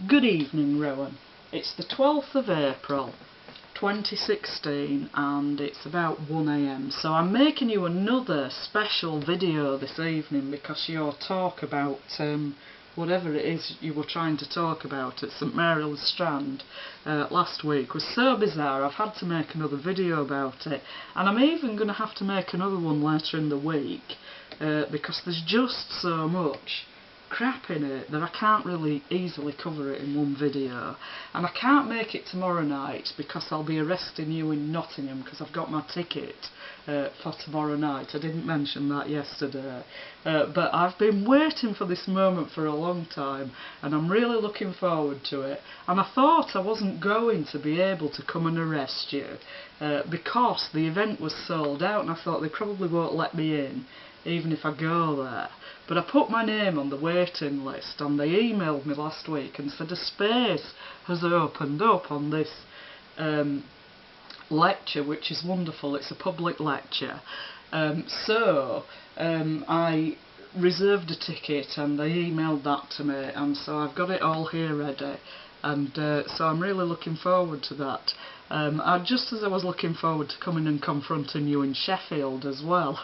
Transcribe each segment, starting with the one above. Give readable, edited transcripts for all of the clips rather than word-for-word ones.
Good evening, Rowan. It's the 12th of April 2016 and it's about 1 AM, so I'm making you another special video this evening because your talk about whatever it is you were trying to talk about at St Mary's Strand last week was so bizarre. I've had to make another video about it, and I'm even going to have to make another one later in the week because there's just so much crap in it that I can't really easily cover it in one video, and I can't make it tomorrow night because I'll be arresting you in Nottingham because I've got my ticket for tomorrow night. I didn't mention that yesterday, but I've been waiting for this moment for a long time and I'm really looking forward to it, and I thought I wasn't going to be able to come and arrest you because the event was sold out and I thought they probably won't let me in even if I go there. But I put my name on the waiting list and they emailed me last week and said a space has opened up on this lecture, which is wonderful. It's a public lecture. So I reserved a ticket and they emailed that to me, and so I've got it all here ready, and so I'm really looking forward to that. Just as I was looking forward to coming and confronting you in Sheffield as well.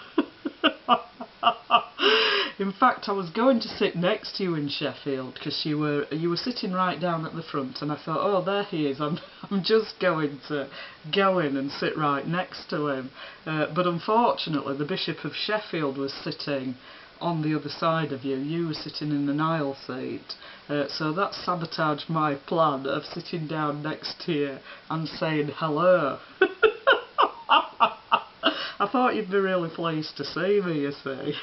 In fact, I was going to sit next to you in Sheffield because you were sitting right down at the front, and I thought, oh, there he is. I'm just going to go in and sit right next to him. But unfortunately, the Bishop of Sheffield was sitting on the other side of you. You were sitting in an aisle seat, so that sabotaged my plan of sitting down next to you and saying hello. I thought you'd be really pleased to see me, you see.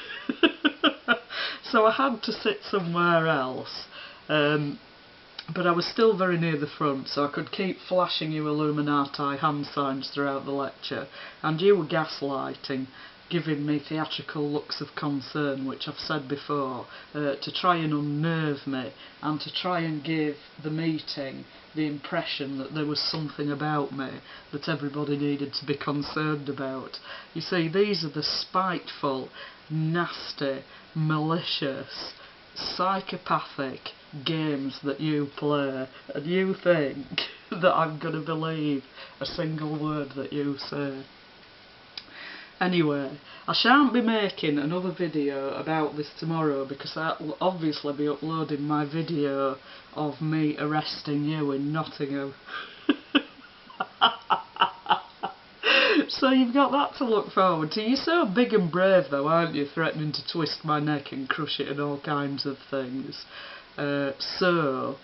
So I had to sit somewhere else, but I was still very near the front, so I could keep flashing you Illuminati hand signs throughout the lecture, and you were gaslighting, giving me theatrical looks of concern, which I've said before, to try and unnerve me and to try and give the meeting the impression that there was something about me that everybody needed to be concerned about. You see, these are the spiteful, nasty, malicious, psychopathic games that you play, and you think that I'm going to believe a single word that you say. Anyway, I shan't be making another video about this tomorrow because I'll obviously be uploading my video of me arresting you in Nottingham. So you've got that to look forward to. You're so big and brave though, aren't you, threatening to twist my neck and crush it and all kinds of things. So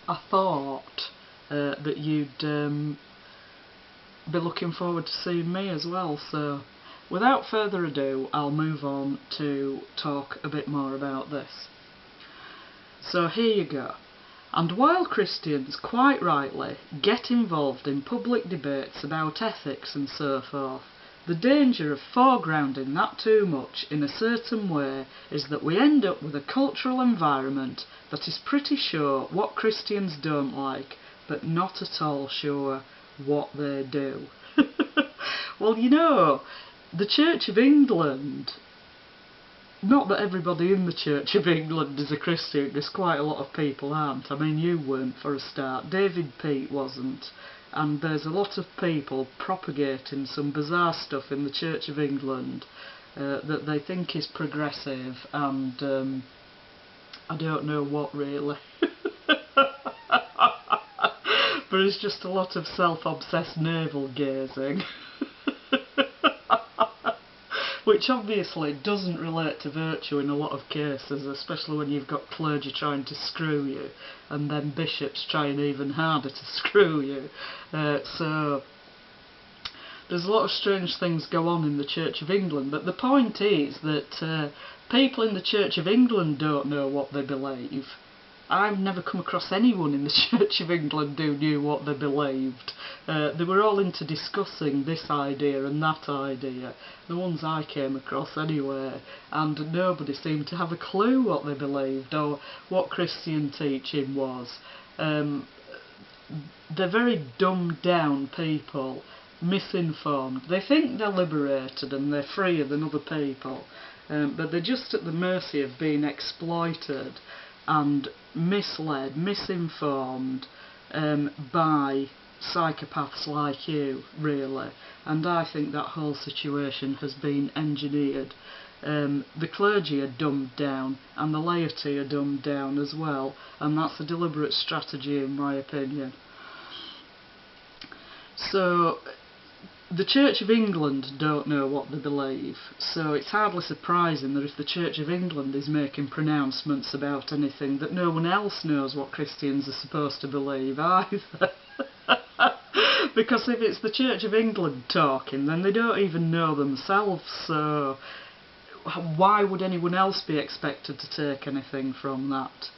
I thought that you'd be looking forward to seeing me as well. So without further ado, I'll move on to talk a bit more about this. So here you go. And while Christians, quite rightly, get involved in public debates about ethics and so forth, the danger of foregrounding that too much in a certain way is that we end up with a cultural environment that is pretty sure what Christians don't like, but not at all sure what they do. Well, you know, the Church of England, not that everybody in the Church of England is a Christian, because quite a lot of people aren't. I mean, you weren't for a start, David Peat wasn't, and there's a lot of people propagating some bizarre stuff in the Church of England that they think is progressive, and I don't know what really. But it's just a lot of self-obsessed navel-gazing. Which obviously doesn't relate to virtue in a lot of cases, especially when you've got clergy trying to screw you, and then bishops trying even harder to screw you. So there's a lot of strange things go on in the Church of England, but the point is that people in the Church of England don't know what they believe. I've never come across anyone in the Church of England who knew what they believed. They were all into discussing this idea and that idea, the ones I came across anyway, and nobody seemed to have a clue what they believed or what Christian teaching was. They're very dumbed down people, misinformed. They think they're liberated and they're freer than other people, but they're just at the mercy of being exploited and misled, misinformed by psychopaths like you, really. And I think that whole situation has been engineered. The clergy are dumbed down and the laity are dumbed down as well, and that's a deliberate strategy in my opinion. So the Church of England don't know what they believe, so it's hardly surprising that if the Church of England is making pronouncements about anything, that no one else knows what Christians are supposed to believe either. Because if it's the Church of England talking, then they don't even know themselves, so why would anyone else be expected to take anything from that?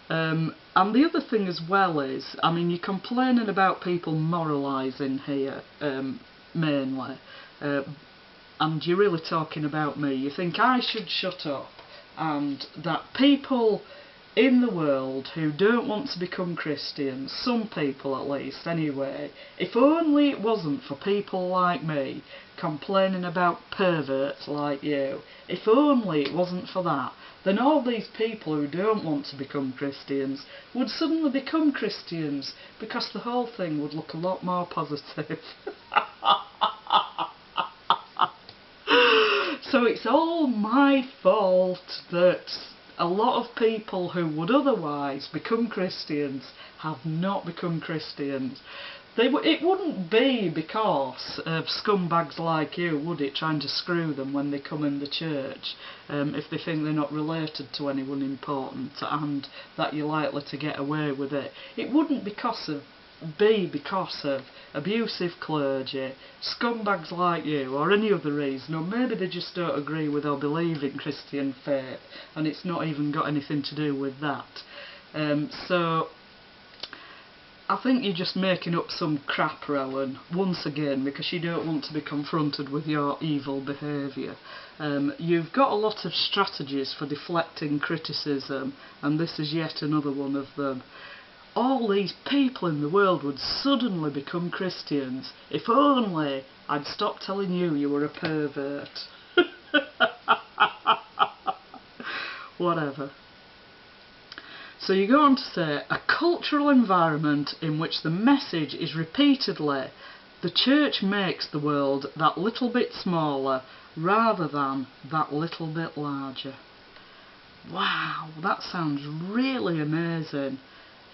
And the other thing as well is, I mean, you're complaining about people moralising here, mainly, and you're really talking about me. You think I should shut up, and that people in the world who don't want to become Christians, some people at least anyway, if only it wasn't for people like me complaining about perverts like you, if only it wasn't for that, then all these people who don't want to become Christians would suddenly become Christians, because the whole thing would look a lot more positive. So it's all my fault that a lot of people who would otherwise become Christians have not become Christians. It wouldn't be because of scumbags like you, would it, trying to screw them when they come in the church, if they think they're not related to anyone important and that you're likely to get away with it. It wouldn't be because of abusive clergy, scumbags like you, or any other reason, or maybe they just don't agree with or believe in Christian faith, and it's not even got anything to do with that. So I think you're just making up some crap, Rowan, once again, because you don't want to be confronted with your evil behaviour. You've got a lot of strategies for deflecting criticism, and this is yet another one of them. All these people in the world would suddenly become Christians if only I'd stopped telling you were a pervert. Whatever. So you go on to say, a cultural environment in which the message is repeatedly, the church makes the world that little bit smaller rather than that little bit larger. Wow, that sounds really amazing.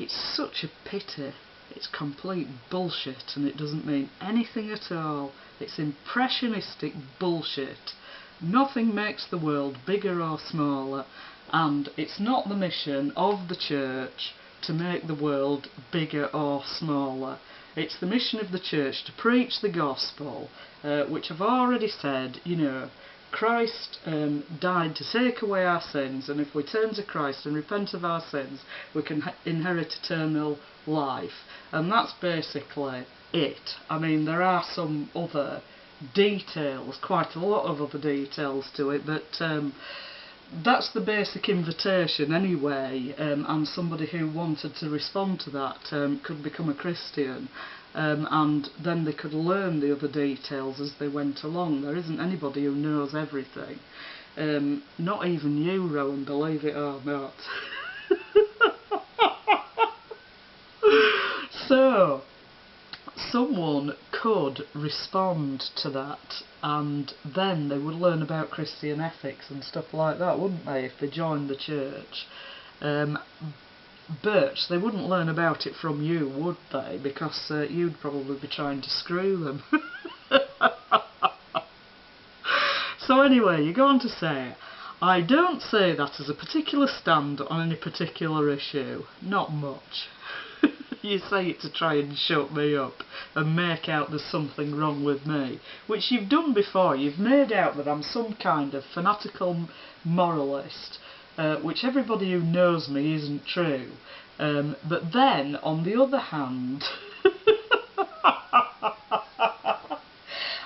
It's such a pity. It's complete bullshit and it doesn't mean anything at all. It's impressionistic bullshit. Nothing makes the world bigger or smaller, and it's not the mission of the church to make the world bigger or smaller. It's the mission of the church to preach the gospel, which I've already said, you know, Christ died to take away our sins, and if we turn to Christ and repent of our sins, we can inherit eternal life. And that's basically it. I mean, there are some other details, quite a lot of other details to it, but that's the basic invitation anyway, and somebody who wanted to respond to that could become a Christian. And then they could learn the other details as they went along. There isn't anybody who knows everything. Not even you, Rowan, believe it or not. So, someone could respond to that, and then they would learn about Christian ethics and stuff like that, wouldn't they, if they joined the church? But they wouldn't learn about it from you, would they? Because you'd probably be trying to screw them. So anyway, you go on to say, I don't say that as a particular stand on any particular issue. Not much. You say it to try and shut me up and make out there's something wrong with me, which you've done before. You've made out that I'm some kind of fanatical moralist, which everybody who knows me isn't true. But then, on the other hand,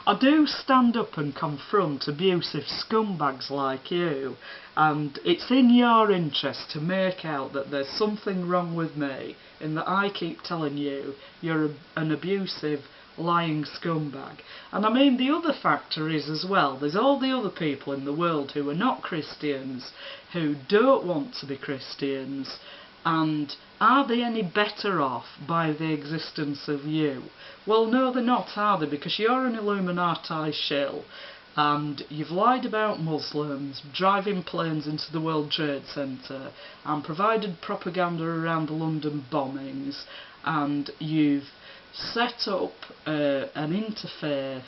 I do stand up and confront abusive scumbags like you, and it's in your interest to make out that there's something wrong with me, in that I keep telling you you're an abusive, lying scumbag. And I mean, the other factor is as well, there's all the other people in the world who are not Christians, who don't want to be Christians, and are they any better off by the existence of you? Well, no, they're not, are they? Because you're an Illuminati shill, and you've lied about Muslims, driving planes into the World Trade Centre, and provided propaganda around the London bombings, and you've set up an interfaith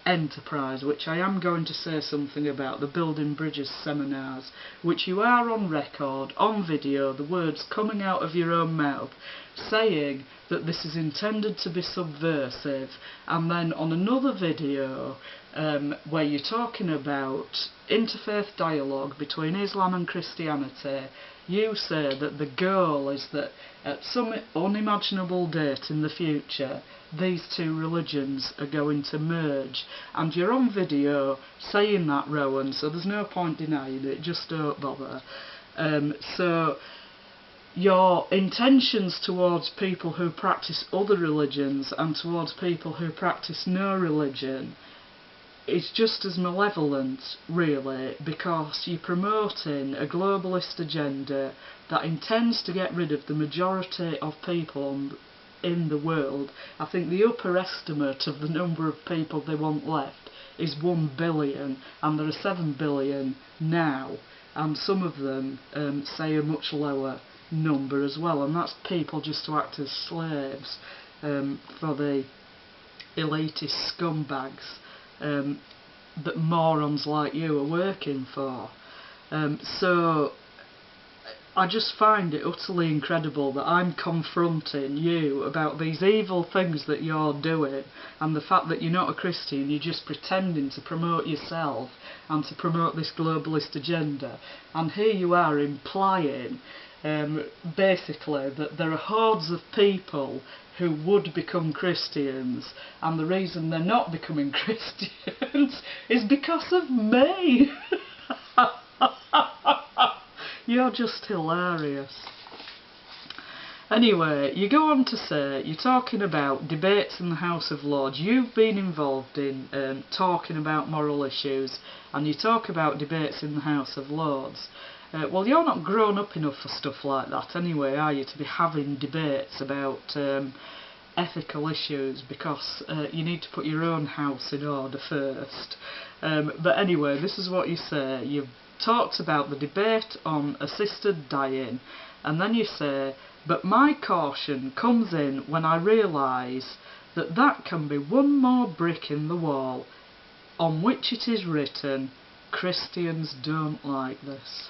enterprise, which I am going to say something about, the Building Bridges seminars, which you are on record, on video, the words coming out of your own mouth, saying that this is intended to be subversive, and then on another video where you're talking about interfaith dialogue between Islam and Christianity, you say that the goal is that at some unimaginable date in the future these two religions are going to merge, and you're on video saying that, Rowan, so there's no point denying it, just don't bother. So your intentions towards people who practice other religions and towards people who practice no religion is just as malevolent, really, because you're promoting a globalist agenda that intends to get rid of the majority of people in the world. I think the upper estimate of the number of people they want left is 1 billion, and there are 7 billion now, and some of them say a much lower number as well, and that's people just to act as slaves for the elitist scumbags that morons like you are working for. So I just find it utterly incredible that I'm confronting you about these evil things that you're doing, and the fact that you're not a Christian, you're just pretending to promote yourself and to promote this globalist agenda, and here you are implying basically that there are hordes of people who would become Christians, and the reason they're not becoming Christians is because of me. You're just hilarious. Anyway, you go on to say, you're talking about debates in the House of Lords. You've been involved in talking about moral issues, and you talk about debates in the House of Lords. Well, you're not grown up enough for stuff like that anyway, are you, to be having debates about ethical issues, because you need to put your own house in order first. But anyway, this is what you say. You've talked about the debate on assisted dying, and then you say, but my caution comes in when I realise that that can be one more brick in the wall on which it is written, Christians don't like this.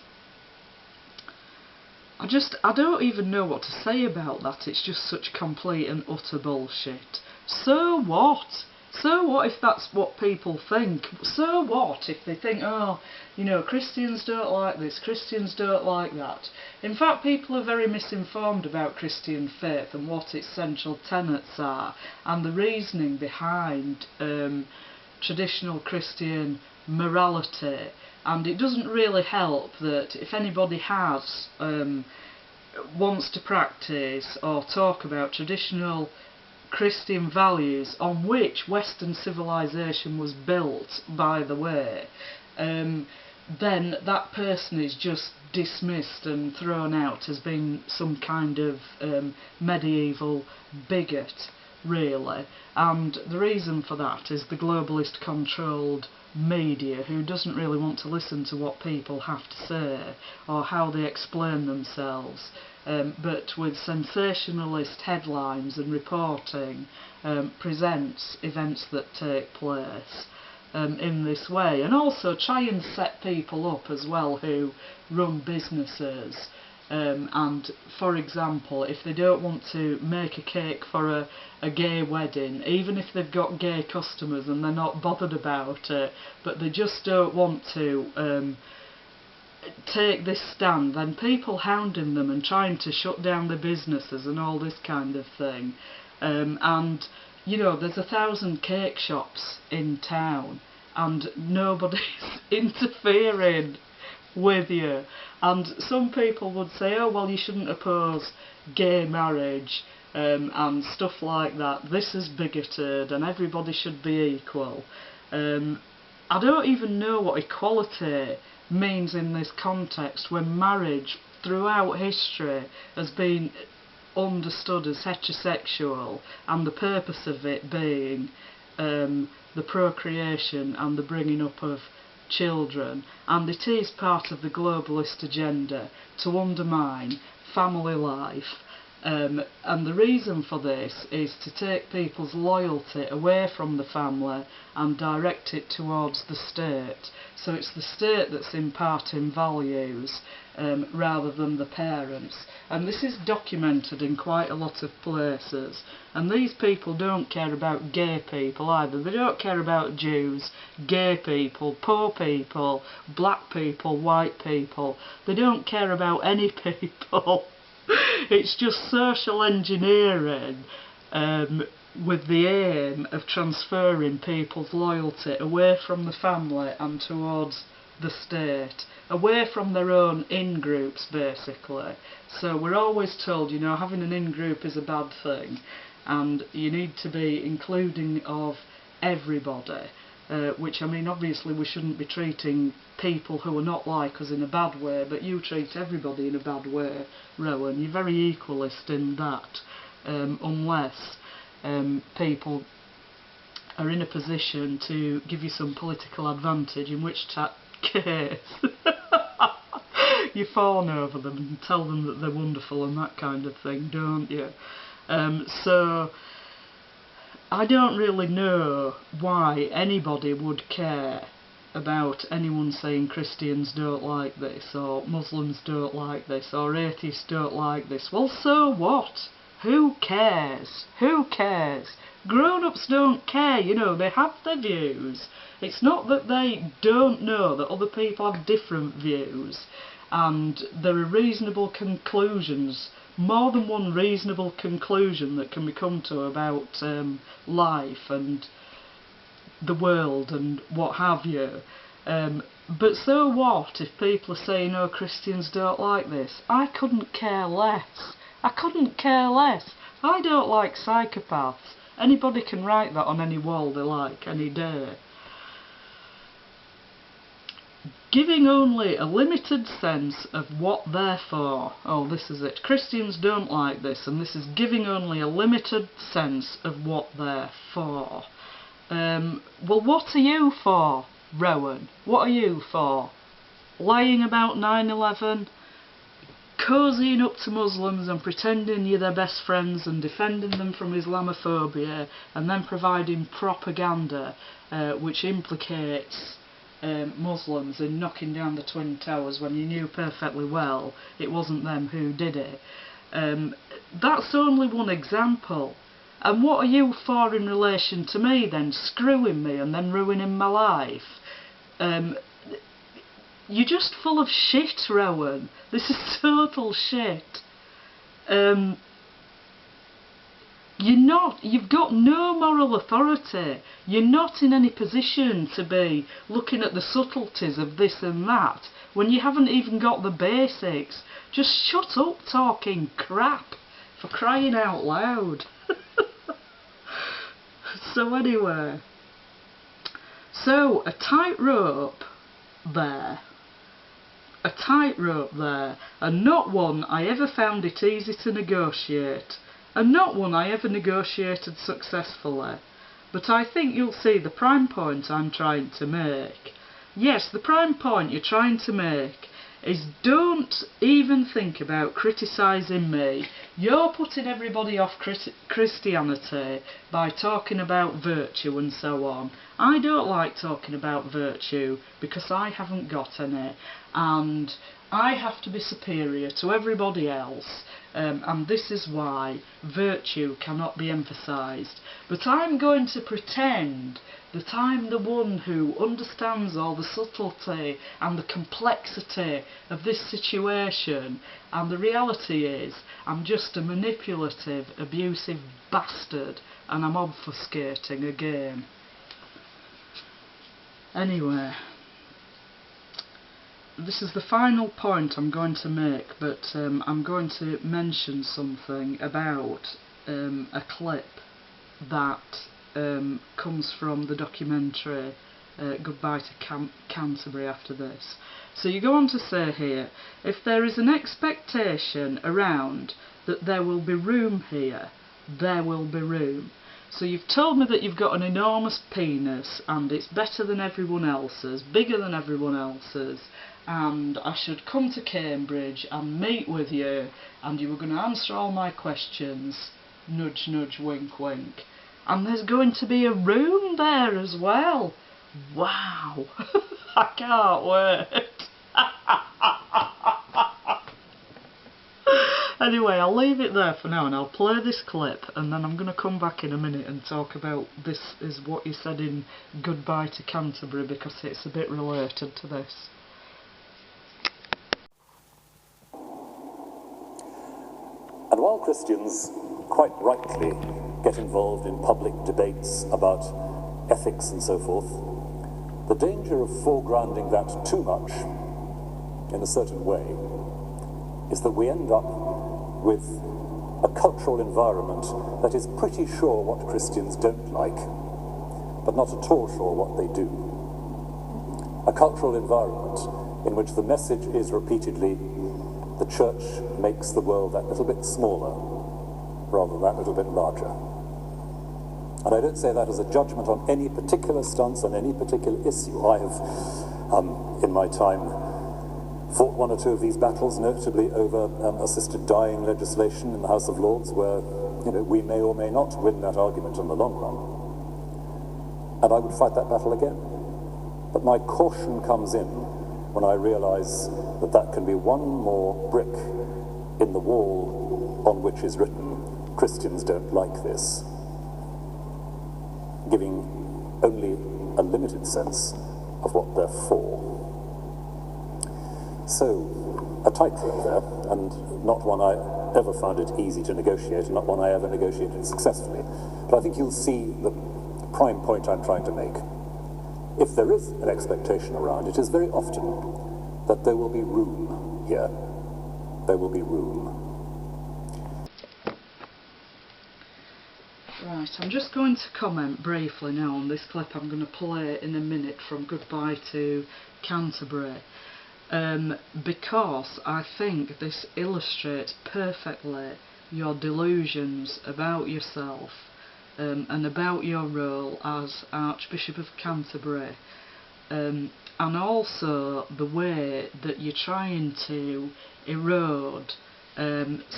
I don't even know what to say about that. It's just such complete and utter bullshit. So what? So what if that's what people think? So what if they think, oh, you know, Christians don't like this, Christians don't like that. In fact, people are very misinformed about Christian faith and what its central tenets are, and the reasoning behind traditional Christian morality. And it doesn't really help that if anybody wants to practice or talk about traditional Christian values on which Western civilization was built, by the way, then that person is just dismissed and thrown out as being some kind of medieval bigot, really. And the reason for that is the globalist controlled media, who doesn't really want to listen to what people have to say or how they explain themselves, but with sensationalist headlines and reporting presents events that take place in this way, and also try and set people up as well who run businesses. And for example, if they don't want to make a cake for a gay wedding, even if they've got gay customers and they're not bothered about it, but they just don't want to take this stand, then people hounding them and trying to shut down their businesses and all this kind of thing. And you know, there's 1,000 cake shops in town and nobody's interfering with you. And some people would say, oh well, you shouldn't oppose gay marriage and stuff like that. This is bigoted and everybody should be equal. I don't even know what equality means in this context when marriage throughout history has been understood as heterosexual, and the purpose of it being the procreation and the bringing up of children, and it is part of the globalist agenda to undermine family life. And the reason for this is to take people's loyalty away from the family and direct it towards the state. So it's the state that's imparting values rather than the parents. And this is documented in quite a lot of places. And these people don't care about gay people either. They don't care about Jews, gay people, poor people, black people, white people. They don't care about any people. It's just social engineering with the aim of transferring people's loyalty away from the family and towards the state, away from their own in-groups basically. So we're always told, you know, having an in-group is a bad thing and you need to be including of everybody. Which, I mean, obviously we shouldn't be treating people who are not like us in a bad way, but you treat everybody in a bad way, Rowan. You're very equalist in that, unless people are in a position to give you some political advantage, in which case you fawn over them and tell them that they're wonderful and that kind of thing, don't you? So I don't really know why anybody would care about anyone saying Christians don't like this, or Muslims don't like this, or atheists don't like this. Well, so what? Who cares? Who cares? Grown-ups don't care, you know, they have their views. It's not that they don't know that other people have different views, and there are reasonable conclusions, more than one reasonable conclusion that can be come to about life and the world and what have you. But so what if people are saying, oh, Christians don't like this? I couldn't care less. I couldn't care less. I don't like psychopaths. Anybody can write that on any wall they like, any day. Giving only a limited sense of what they're for. Oh, this is it. Christians don't like this, and this is giving only a limited sense of what they're for. Well, what are you for, Rowan? What are you for? Lying about 9/11? Cozying up to Muslims and pretending you're their best friends and defending them from Islamophobia, and then providing propaganda which implicates Muslims in knocking down the Twin Towers when you knew perfectly well it wasn't them who did it. That's only one example. And what are you for in relation to me then, screwing me and then ruining my life? You're just full of shit, Rowan. This is total shit. You've got no moral authority. You're not in any position to be looking at the subtleties of this and that when you haven't even got the basics. Just shut up talking crap, for crying out loud. So anyway, so a tightrope there. A tightrope there, and not one I ever found it easy to negotiate, and not one I ever negotiated successfully. But I think you'll see the prime point I'm trying to make. Yes, the prime point you're trying to make is don't even think about criticising me. You're putting everybody off Christianity by talking about virtue and so on. I don't like talking about virtue because I haven't got any, and I have to be superior to everybody else, and this is why virtue cannot be emphasised. But I'm going to pretend that I'm the one who understands all the subtlety and the complexity of this situation, and the reality is I'm just a manipulative, abusive bastard, and I'm obfuscating again. Anyway, this is the final point I'm going to make, but I'm going to mention something about a clip that comes from the documentary Goodbye to Canterbury after this. So you go on to say here, if there is an expectation around that there will be room here, there will be room. So you've told me that you've got an enormous penis and it's better than everyone else's, bigger than everyone else's, and I should come to Cambridge and meet with you and you were going to answer all my questions, nudge nudge wink wink, and there's going to be a room there as well. Wow. I can't wait. Anyway, I'll leave it there for now and I'll play this clip and then I'm going to come back in a minute and talk about this is what you said in Goodbye to Canterbury, because it's a bit related to this. And while Christians quite rightly get involved in public debates about ethics and so forth, the danger of foregrounding that too much in a certain way is that we end up with a cultural environment that is pretty sure what Christians don't like, but not at all sure what they do. A cultural environment in which the message is repeatedly, the church makes the world that little bit smaller rather than that little bit larger. And I don't say that as a judgment on any particular stance, on any particular issue. I have, in my time, fought one or two of these battles, notably over assisted dying legislation in the House of Lords, where, you know, we may or may not win that argument in the long run. And I would fight that battle again. But my caution comes in when I realise that that can be one more brick in the wall on which is written, Christians don't like this, giving only a limited sense of what they're for. So, a tightrope there, and not one I ever found it easy to negotiate, and not one I ever negotiated successfully. But I think you'll see the prime point I'm trying to make. If there is an expectation around, it is very often that there will be room here. There will be room. Right, I'm just going to comment briefly now on this clip I'm going to play in a minute from Goodbye to Canterbury, because I think this illustrates perfectly your delusions about yourself and about your role as Archbishop of Canterbury, and also the way that you're trying to erode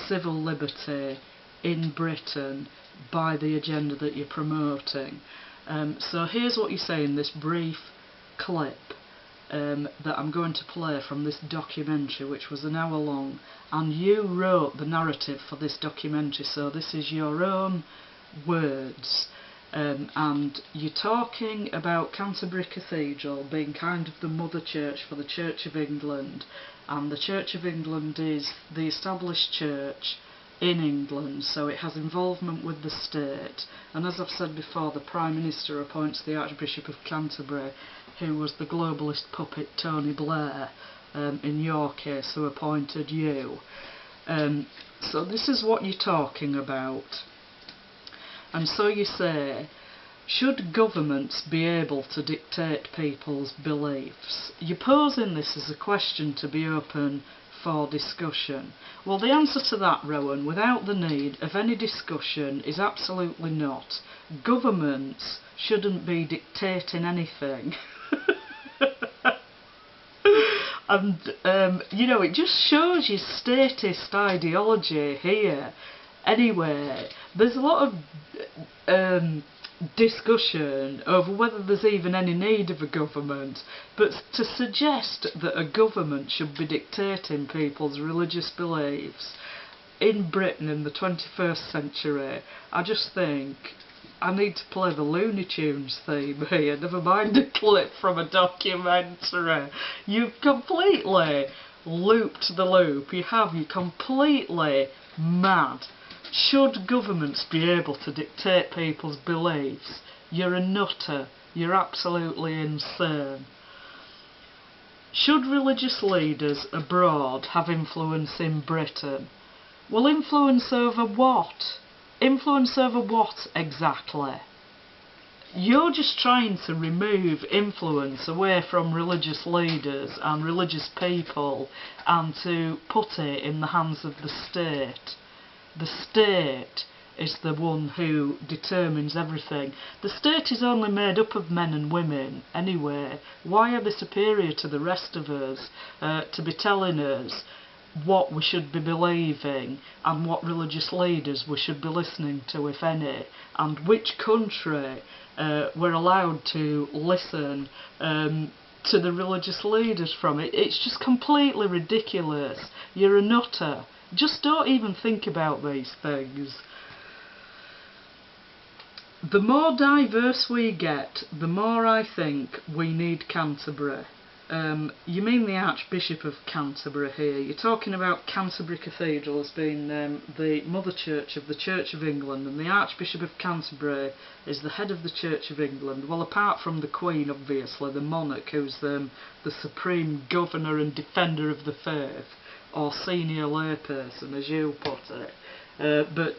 civil liberty in Britain by the agenda that you're promoting. So here's what you say in this brief clip that I'm going to play from this documentary, which was an hour long, and you wrote the narrative for this documentary, so this is your own words, and you're talking about Canterbury Cathedral being kind of the mother church for the Church of England, and the Church of England is the established church in England, so it has involvement with the state, and as I've said before, the Prime Minister appoints the Archbishop of Canterbury, who was the globalist puppet Tony Blair, in your case, who appointed you. So this is what you're talking about. And so you say, should governments be able to dictate people's beliefs? You're posing this as a question to be open for discussion. Well, the answer to that, Rowan, without the need of any discussion, is absolutely not. Governments shouldn't be dictating anything. And, you know, it just shows your statist ideology here. Anyway, there's a lot of discussion over whether there's even any need of a government, but to suggest that a government should be dictating people's religious beliefs in Britain in the 21st century, I just think I need to play the Looney Tunes theme here, never mind a clip from a documentary. You've completely looped the loop. You're completely mad. Should governments be able to dictate people's beliefs? You're a nutter. You're absolutely insane. Should religious leaders abroad have influence in Britain? Well, influence over what? Influence over what exactly? You're just trying to remove influence away from religious leaders and religious people and to put it in the hands of the state. The state is the one who determines everything. The state is only made up of men and women anyway. Why are they superior to the rest of us to be telling us what we should be believing and what religious leaders we should be listening to, if any, and which country we're allowed to listen to the religious leaders from? It's just completely ridiculous. You're a nutter. Just don't even think about these things. The more diverse we get, the more I think we need Canterbury. You mean the Archbishop of Canterbury here. You're talking about Canterbury Cathedral as being the mother church of the Church of England, and the Archbishop of Canterbury is the head of the Church of England. Well, apart from the Queen, obviously, the monarch, who's the supreme governor and defender of the faith, or senior layperson, as you put it. But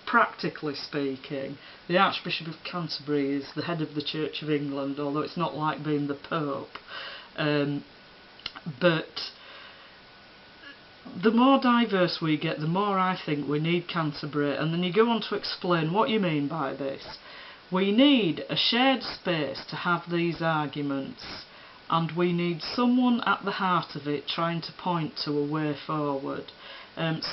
practically speaking, the Archbishop of Canterbury is the head of the Church of England, although it's not like being the Pope. But the more diverse we get, the more I think we need Canterbury. And then you go on to explain what you mean by this. We need a shared space to have these arguments, and we need someone at the heart of it trying to point to a way forward.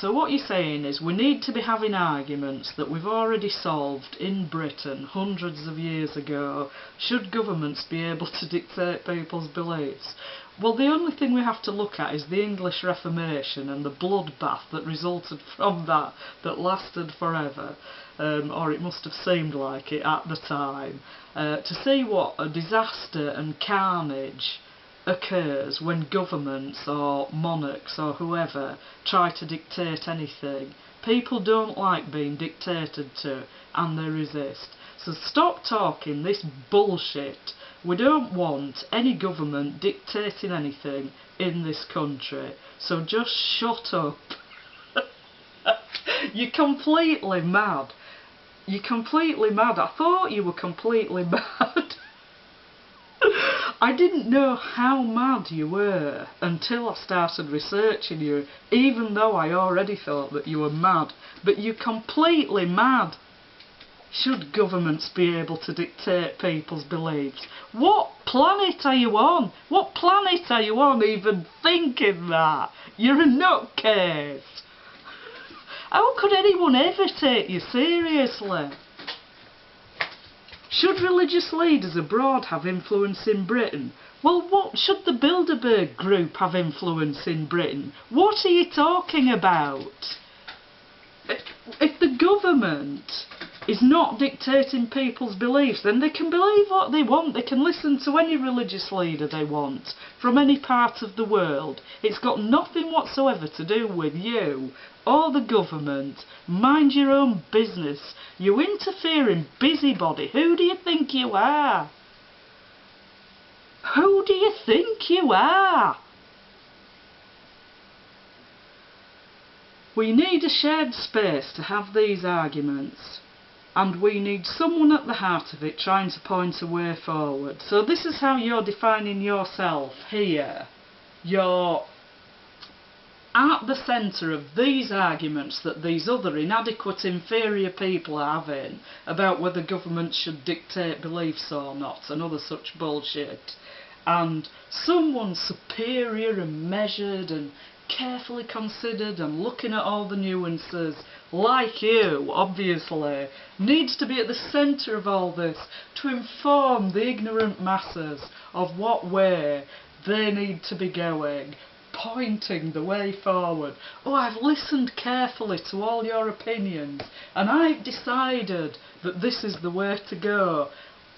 So what you're saying is we need to be having arguments that we've already solved in Britain hundreds of years ago. Should governments be able to dictate people's beliefs? Well, the only thing we have to look at is the English Reformation and the bloodbath that resulted from that lasted forever, or it must have seemed like it at the time, to see what a disaster and carnage occurs when governments or monarchs or whoever try to dictate anything. People don't like being dictated to, and they resist. So stop talking this bullshit. We don't want any government dictating anything in this country, so just shut up. You're completely mad. You're completely mad. I thought you were completely mad. I didn't know how mad you were until I started researching you, even though I already thought that you were mad. But you're completely mad. Should governments be able to dictate people's beliefs? What planet are you on? What planet are you on even thinking that? You're a nutcase. How could anyone ever take you seriously? Should religious leaders abroad have influence in Britain? Well, what should the Bilderberg Group have influence in Britain? What are you talking about? If the government is not dictating people's beliefs, then they can believe what they want. They can listen to any religious leader they want from any part of the world. It's got nothing whatsoever to do with you or the government. Mind your own business. You interfering busybody. Who do you think you are? Who do you think you are? We need a shared space to have these arguments, and we need someone at the heart of it trying to point a way forward. So this is how you're defining yourself here. You're at the centre of these arguments that these other inadequate, inferior people are having about whether governments should dictate beliefs or not, and other such bullshit. And someone superior and measured and carefully considered and looking at all the nuances, like you, obviously, needs to be at the centre of all this to inform the ignorant masses of what way they need to be going, pointing the way forward. Oh, I've listened carefully to all your opinions and I've decided that this is the way to go.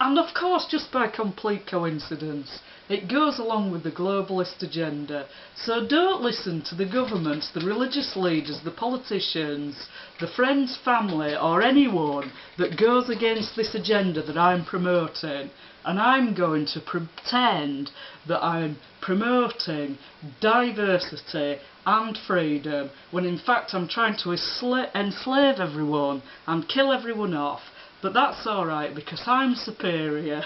And of course, just by complete coincidence, it goes along with the globalist agenda. So don't listen to the governments, the religious leaders, the politicians, the friends, family, or anyone that goes against this agenda that I'm promoting. And I'm going to pretend that I'm promoting diversity and freedom, when in fact I'm trying to enslave everyone and kill everyone off. But that's alright, because I'm superior.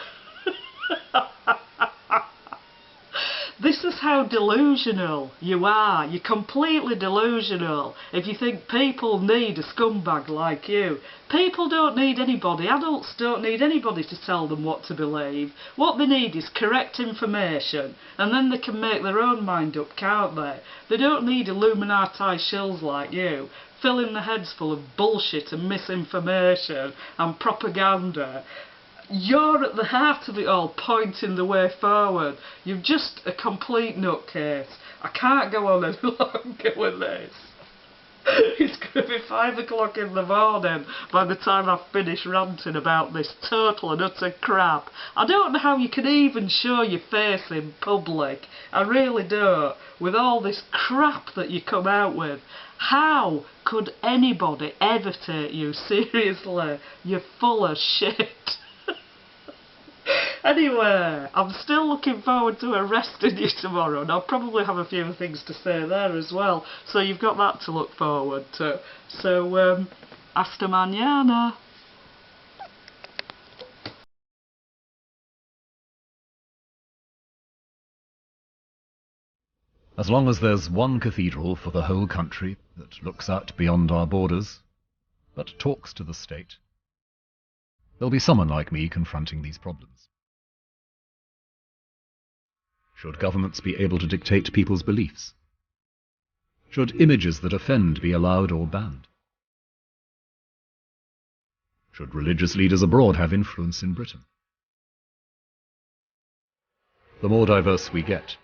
This is how delusional you are. You're completely delusional if you think people need a scumbag like you. People don't need anybody. Adults don't need anybody to tell them what to believe. What they need is correct information, and then they can make their own mind up, can't they? They don't need Illuminati shills like you, filling their heads full of bullshit and misinformation and propaganda. You're at the heart of it all, pointing the way forward. You're just a complete nutcase. I can't go on any longer with this. It's going to be 5 o'clock in the morning by the time I've finished ranting about this total and utter crap. I don't know how you can even show your face in public. I really don't. With all this crap that you come out with. How could anybody ever take you seriously? You're full of shit. Anyway, I'm still looking forward to arresting you tomorrow, and I'll probably have a few things to say there as well, so you've got that to look forward to. So, hasta mañana. As long as there's one cathedral for the whole country that looks out beyond our borders, but talks to the state, there'll be someone like me confronting these problems. Should governments be able to dictate people's beliefs? Should images that offend be allowed or banned? Should religious leaders abroad have influence in Britain? The more diverse we get,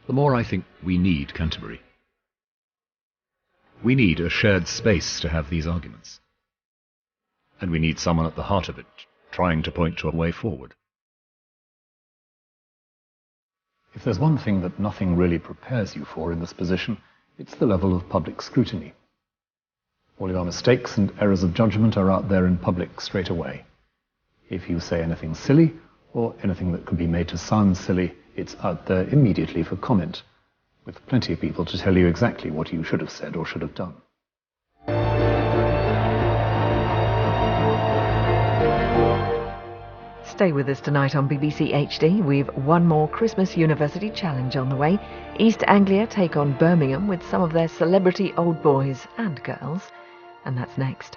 the more I think we need Canterbury. We need a shared space to have these arguments. And we need someone at the heart of it, trying to point to a way forward. If there's one thing that nothing really prepares you for in this position, it's the level of public scrutiny. All your mistakes and errors of judgment are out there in public straight away. If you say anything silly, or anything that could be made to sound silly, it's out there immediately for comment, with plenty of people to tell you exactly what you should have said or should have done. Stay with us tonight on BBC HD. We've one more Christmas University challenge on the way. East Anglia take on Birmingham with some of their celebrity old boys and girls. And that's next.